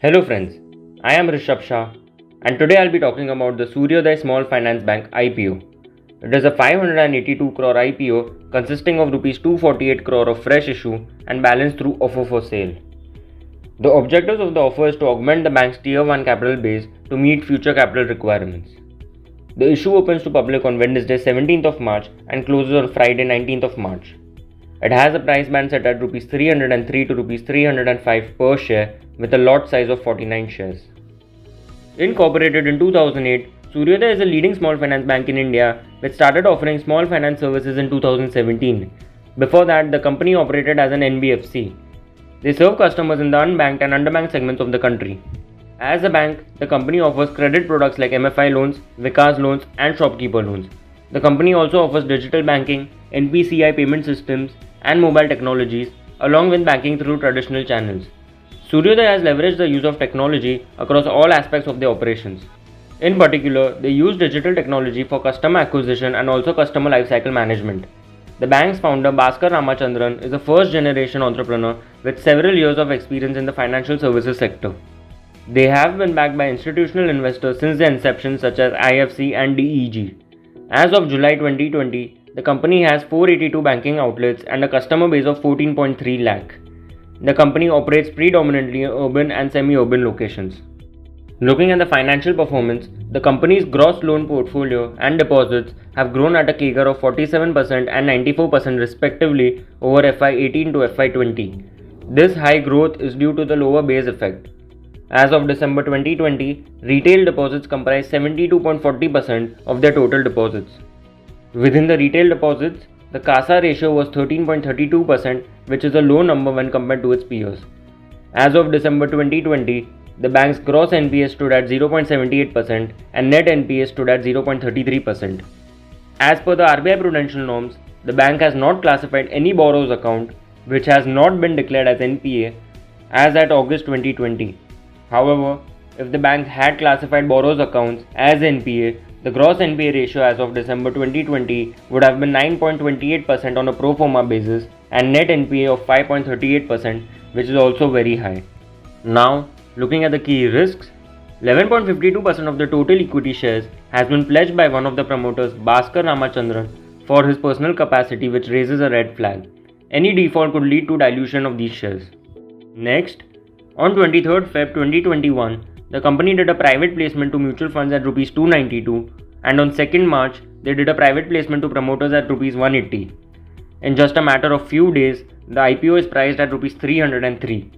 Hello friends, I am Rishabh Shah and today I'll be talking about the Suryodaya Small Finance Bank IPO. It is a 582 crore IPO consisting of Rs 248 crore of fresh issue and balance through offer for sale. The objectives of the offer is to augment the bank's Tier 1 capital base to meet future capital requirements. The issue opens to public on Wednesday 17th of March and closes on Friday 19th of March. It has a price band set at Rs 303 to Rs 305 per share with a lot size of 49 shares. Incorporated in 2008, Suryodaya is a leading small finance bank in India which started offering small finance services in 2017. Before that, the company operated as an NBFC. They serve customers in the unbanked and underbanked segments of the country. As a bank, the company offers credit products like MFI loans, Vikas loans, and shopkeeper loans. The company also offers digital banking, NPCI payment systems, and mobile technologies, along with banking through traditional channels. Suryodaya has leveraged the use of technology across all aspects of their operations. In particular, they use digital technology for customer acquisition and also customer lifecycle management. The bank's founder Bhaskar Ramachandran is a first-generation entrepreneur with several years of experience in the financial services sector. They have been backed by institutional investors since their inception such as IFC and DEG. As of July 2020, the company has 482 banking outlets and a customer base of 14.3 lakh. The company operates predominantly in urban and semi-urban locations. Looking at the financial performance, the company's gross loan portfolio and deposits have grown at a CAGR of 47% and 94% respectively over FY18 to FY20. This high growth is due to the lower base effect. As of December 2020, retail deposits comprise 72.40% of their total deposits. Within the retail deposits, the CASA ratio was 13.32%, which is a low number when compared to its peers. As of December 2020, the bank's gross NPA stood at 0.78% and net NPA stood at 0.33%. As per the RBI prudential norms, the bank has not classified any borrower's account which has not been declared as NPA as at August 2020. However, if the bank had classified borrowers' accounts as NPA, the gross NPA ratio as of December 2020 would have been 9.28% on a pro forma basis and net NPA of 5.38%, which is also very high. Now, looking at the key risks, 11.52% of the total equity shares has been pledged by one of the promoters, Bhaskar Ramachandran, for his personal capacity, which raises a red flag. Any default could lead to dilution of these shares. Next, on 23rd Feb 2021, the company did a private placement to mutual funds at Rs 292 and on 2nd March, they did a private placement to promoters at Rs 180. In just a matter of few days, the IPO is priced at Rs 303.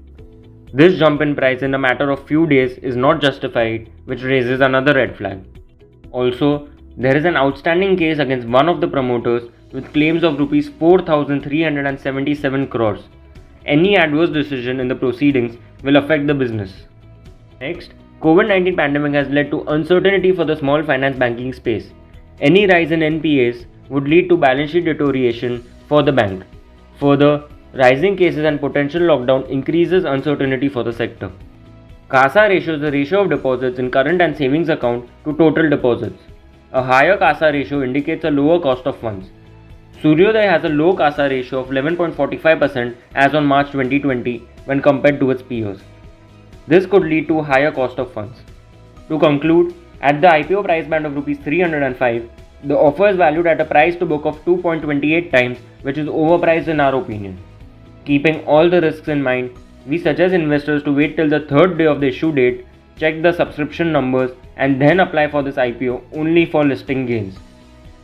This jump in price in a matter of few days is not justified, which raises another red flag. Also, there is an outstanding case against one of the promoters with claims of Rs 4,377 crores. Any adverse decision in the proceedings will affect the business. Next, COVID-19 pandemic has led to uncertainty for the small finance banking space. Any rise in NPAs would lead to balance sheet deterioration for the bank. Further, rising cases and potential lockdown increases uncertainty for the sector. CASA ratio is the ratio of deposits in current and savings account to total deposits. A higher CASA ratio indicates a lower cost of funds. Suryodaya has a low CASA ratio of 11.45% as on March 2020 when compared to its peers. This could lead to higher cost of funds. To conclude, at the IPO price band of Rs 305, the offer is valued at a price to book of 2.28 times, which is overpriced in our opinion. Keeping all the risks in mind, we suggest investors to wait till the third day of the issue date, check the subscription numbers, and then apply for this IPO only for listing gains.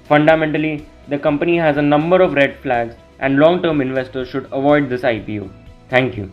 Fundamentally, the company has a number of red flags and long-term investors should avoid this IPO. Thank you.